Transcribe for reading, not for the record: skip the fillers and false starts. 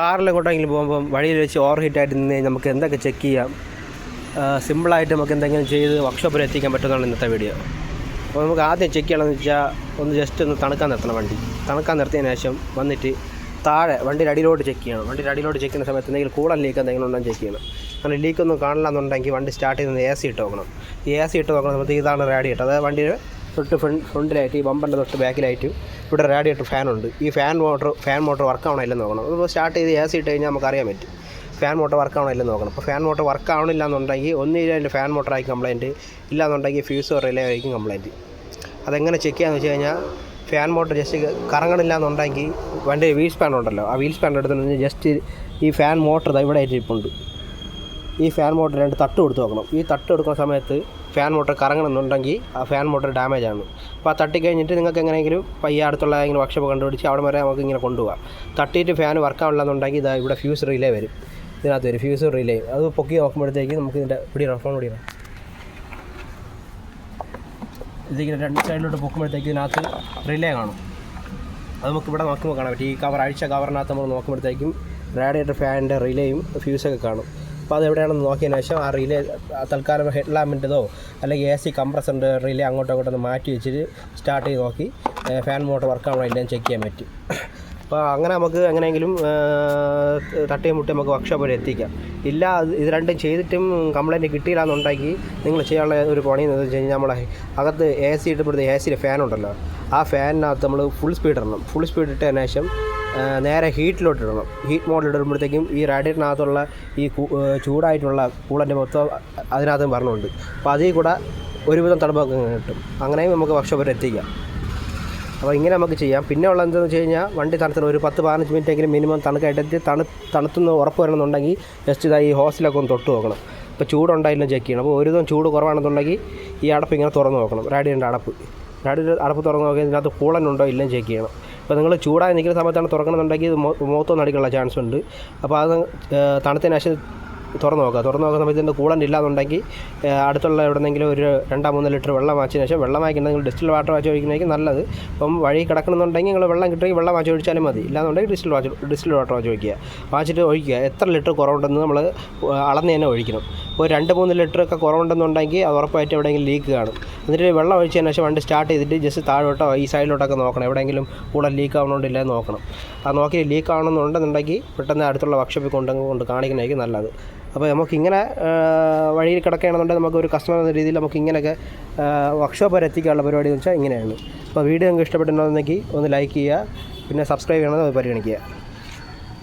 കാറിലെങ്ങോട്ടെങ്കിലും പോകുമ്പം വഴിയിൽ വെച്ച് ഓവർ ഹീറ്റായിട്ട് നിന്ന് നമുക്ക് എന്തൊക്കെ ചെക്ക് ചെയ്യാം, സിമ്പിളായിട്ട് നമുക്ക് എന്തെങ്കിലും ചെയ്ത് വർക്ക്ഷോപ്പിൽ എത്തിക്കാൻ പറ്റുന്നതാണ് ഇന്നത്തെ വീഡിയോ. അപ്പോൾ നമുക്ക് ആദ്യം ചെക്ക് ചെയ്യണമെന്ന് വെച്ചാൽ ഒന്ന് ജസ്റ്റ് ഒന്ന് തണുക്കാൻ നിർത്തണം. തണുക്കാൻ നിർത്തിയതിന് ശേഷം വന്നിട്ട് താഴെ വണ്ടിയുടെ അടിയിലോട്ട് ചെക്ക് ചെയ്യണം. വണ്ടിയുടെ അടിയിലോട്ട് ചെക്ക് ചെയ്യുന്ന സമയത്ത് എന്തെങ്കിലും കൂളൻ ലീക്ക് എന്തെങ്കിലും ഉണ്ടെന്ന് ചെക്ക് ചെയ്യണം. അങ്ങനെ ലീക്കൊന്നും കാണില്ല എന്നുണ്ടെങ്കിൽ വണ്ടി സ്റ്റാർട്ട് ചെയ്യുന്നത് AC ഇട്ട് നോക്കണം. ഈ AC ഇട്ട് നോക്കുന്ന സമയത്ത് ഇതാണ് റേഡിയേറ്റർ. അതായത് വണ്ടിയുടെ തൊട്ട് ഫ്രണ്ടിലായിട്ട് ഈ ബമ്പറിൻ്റെ തൊട്ട് ബാക്കിലായിട്ടും ഇവിടെ റേഡിയേറ്റർ ഫാനുണ്ട്. ഈ ഫാൻ മോട്ടർ വർക്ക് ആവണമില്ലെന്ന് നോക്കണം. അപ്പോൾ സ്റ്റാർട്ട് ചെയ്ത് AC ഇട്ട് കഴിഞ്ഞാൽ നമുക്ക് അറിയാൻ പറ്റും ഫാൻ മോട്ടർ വർക്ക് ആവണമില്ലെന്ന് നോക്കണം. അപ്പോൾ ഫാൻ മോട്ടർ വർക്ക് ആവണില്ല എന്നുണ്ടെങ്കിൽ ഒന്നില്ല അതിൻ്റെ ഫാൻ മോട്ടറായിരിക്കും കംപ്ലയിൻറ്റ്, ഇല്ലാന്നുണ്ടെങ്കിൽ ഫ്യൂസോ റിലേ ആയിരിക്കും കംപ്ലയിൻറ്റ്. അതെങ്ങനെ ചെക്ക് ചെയ്യാന്ന് വെച്ച് കഴിഞ്ഞാൽ ഫാൻ മോട്ടർ ജസ്റ്റ് കറങ്ങണില്ല എന്നുണ്ടെങ്കിൽ വണ്ടി വീൽ സ്പാൻ ഉണ്ടല്ലോ, ആ വീൽ സ്പാൻ എടുത്തിട്ട് ജസ്റ്റ് ഈ ഫാൻ മോട്ടർ ഇവിടെ ആയിട്ട് ഇരിപ്പുണ്ട്. ഈ ഫാൻ മോട്ടർ 2 തട്ട് കൊടുത്ത് നോക്കണം. ഈ തട്ട് കൊടുക്കുന്ന സമയത്ത് ഫാൻ മോട്ടർ കറങ്ങണമെന്നുണ്ടെങ്കിൽ ആ ഫാൻ മോട്ടർ ഡാമേജ് ആണ്. അപ്പോൾ ആ തട്ടി കഴിഞ്ഞിട്ട് നിങ്ങൾക്ക് എങ്ങനെയെങ്കിലും പയ്യെ അടുത്തുള്ള ഏതെങ്കിലും വർക്ക്ഷോപ്പ് കണ്ടുപിടിച്ച് അവിടെ വരെ നമുക്ക് ഇങ്ങനെ കൊണ്ടുപോകാം. തട്ടിയിട്ട് ഫാൻ വർക്കാവില്ല എന്നുണ്ടെങ്കിൽ ഇതാ ഇവിടെ ഫ്യൂസ് റിലേ വരും. ഇതിനകത്ത് വരും ഫ്യൂസ് റിലേ. അത് പൊക്കി നോക്കുമ്പോഴത്തേക്ക് നമുക്ക് ഇതിൻ്റെ ഫോൺ പിടിക്കണം. ഇതിങ്ങനെ 2 സൈഡിലോട്ട് പൊക്കുമ്പോഴത്തേക്ക് ഇതിനകത്ത് റിലേ കാണും. അത് നമുക്ക് ഇവിടെ നോക്കുമ്പോൾ കാണാൻ പറ്റും. ഈ കവറിനകത്ത് നമ്മൾ നോക്കുമ്പോഴത്തേക്കും റേഡിയേറ്റർ ഫാനിൻ്റെ റിലേയും ഫ്യൂസൊക്കെ കാണും. അപ്പോൾ അത് എവിടെയാണെന്ന് നോക്കിയതിന് ശേഷം ആ റിലേ തൽക്കാലം ഹെഡ് ലാമ്പിൻ്റെതോ അല്ലെങ്കിൽ AC കംപ്രസറിൻ്റെ റിലേ അങ്ങോട്ടൊന്ന് മാറ്റി വെച്ചിട്ട് സ്റ്റാർട്ട് ചെയ്ത് നോക്കി ഫാൻ മോട്ടർ വർക്കാണോ ഇല്ലെന്ന് ചെക്ക് ചെയ്യാൻ പറ്റും. അപ്പോൾ അങ്ങനെ നമുക്ക് എങ്ങനെയെങ്കിലും തട്ടിയും മുട്ടി നമുക്ക് വർക്ക്ഷോപ്പ് വരെ എത്തിക്കാം. ഇല്ല ഇത് രണ്ടും ചെയ്തിട്ടും കംപ്ലയിൻറ്റ് കിട്ടിയില്ല എന്നുണ്ടെങ്കിൽ നിങ്ങൾ ചെയ്യാനുള്ള ഒരു പണി എന്ന് വെച്ച് കഴിഞ്ഞാൽ നമ്മളെ അകത്ത് AC ഇട്ടപ്പോഴത്തെ ACയുടെ ഫാനുണ്ടല്ലോ, ആ ഫാനിനകത്ത് നമ്മൾ ഫുൾ സ്പീഡ് ഇടണം. ഫുൾ സ്പീഡ് ഇട്ടതിന് ശേഷം നേരെ ഹീറ്റിലോട്ട് ഇടണം. ഹീറ്റ് മോഡിൽ ഇടുമ്പോഴത്തേക്കും ഈ റേഡിയേറ്ററിനകത്തുള്ള ഈ ചൂടായിട്ടുള്ള കൂളൻ്റെ മൊത്തം അതിനകത്തും പറഞ്ഞുണ്ട്. അപ്പോൾ അതിൽ കൂടെ ഒരുവിധം തണുപ്പൊക്കെ കിട്ടും. അങ്ങനെയും നമുക്ക് വർക്ക്ഷോപ്പ് എത്തിക്കാം. അപ്പോൾ ഇങ്ങനെ നമുക്ക് ചെയ്യാം. പിന്നെ ഉള്ള എന്താണെന്ന് വെച്ച് കഴിഞ്ഞാൽ വണ്ടി തണുത്തിന് ഒരു 10-15 മിനിറ്റെങ്കിലും മിനിമം തണുക്കായിട്ട് തണുത്തുനിന്ന് ഉറപ്പ് വരണമെന്നുണ്ടെങ്കിൽ ജസ്റ്റ് ഇതാ ഈ ഹോസിലൊക്കെ ഒന്ന് തൊട്ട് നോക്കണം. ഇപ്പോൾ ചൂടുണ്ടായില്ല ചെക്ക് ചെയ്യണം. അപ്പോൾ ഒരുവിധം ചൂട് കുറവാണെന്നുണ്ടെങ്കിൽ ഈ അടപ്പ് ഇങ്ങനെ തുറന്ന് നോക്കണം. റേഡിയേറ്ററിൻ്റെ അടപ്പ് തുറന്ന് നോക്കി ഇതിനകത്ത് കൂളനുണ്ടോ ഇല്ലെന്ന് ചെക്ക് ചെയ്യണം. അപ്പോൾ നിങ്ങൾ ചൂടായി നിൽക്കുന്ന സമയത്താണ് തുറക്കണമെന്നുണ്ടെങ്കിൽ ഇത് മുഖത്തൊന്നും അടിക്കാനുള്ള ചാൻസ് ഉണ്ട്. അപ്പോൾ അത് തണുത്തതിന് ശേഷം തുറന്ന് നോക്കുന്ന സമയത്ത് ഇതിൻ്റെ കൂളൻ്റ് ഇല്ലാന്നുണ്ടെങ്കിൽ അടുത്തുള്ള എവിടെന്നെങ്കിലും ഒരു 2-3 ലിറ്റർ വെള്ളം വാങ്ങിച്ചതിന് ശേഷം വെള്ളം വാങ്ങിക്കണമെങ്കിൽ ഡിസ്റ്റിൽ വാട്ടർ വാങ്ങിച്ച് ഒഴിക്കുന്നതായിരിക്കും നല്ലത്. അപ്പം വഴി കിടക്കണമെന്നുണ്ടെങ്കിൽ നിങ്ങൾ വെള്ളം കിട്ടുമെങ്കിൽ വെള്ളം വാങ്ങിച്ച് ഒഴിച്ചാലും മതി. ഇല്ലാന്നുണ്ടെങ്കിൽ ഡിസ്റ്റിൽ വാട്ടർ വാങ്ങിച്ച് വാങ്ങിച്ചിട്ട് ഒഴിക്കുക. എത്ര ലിറ്റർ കുറവുണ്ടെന്ന് നമ്മൾ അളന്ന് തന്നെ ഒഴിക്കണം. ഇപ്പോൾ 2-3 ലിറ്ററൊക്കെ കുറവുണ്ടെന്നുണ്ടെങ്കിൽ അത് ഉറപ്പായിട്ട് എവിടെയെങ്കിലും ലീക്ക് കാണും. എന്നിട്ട് വെള്ളം ഒഴിച്ചതിന് ശേഷം വണ്ടി സ്റ്റാർട്ട് ചെയ്തിട്ട് ജസ്റ്റ് താഴോട്ടോ ഈ സൈഡിലോട്ടൊക്കെ നോക്കണം. എവിടെയെങ്കിലും കൂടെ ലീക്ക് ആവണമെന്നില്ല നോക്കണം. അത് നോക്കി ലീക്ക് ആവണമെന്നുണ്ടെന്നുണ്ടെങ്കിൽ പെട്ടെന്ന് അടുത്തുള്ള വർക്ക്ഷോപ്പിൽ കൊണ്ട് കാണിക്കുന്നതായിരിക്കും നല്ലത്. അപ്പോൾ നമുക്കിങ്ങനെ വഴിയിൽ കിടക്കുകയാണെന്നുണ്ടെങ്കിൽ നമുക്ക് ഒരു കസ്റ്റമർ എന്ന രീതിയിൽ നമുക്ക് ഇങ്ങനെയൊക്കെ വർക്ക്ഷോപ്പ് വരെ എത്തിക്കാനുള്ള പരിപാടി എന്ന് വെച്ചാൽ ഇങ്ങനെയാണ്. അപ്പോൾ വീഡിയോ നിങ്ങൾക്ക് ഇഷ്ടപ്പെട്ടിട്ടുണ്ടെങ്കിൽ ഒന്ന് ലൈക്ക് ചെയ്യുക, പിന്നെ സബ്സ്ക്രൈബ് ചെയ്യണമെന്ന് പരിഗണിക്കുക.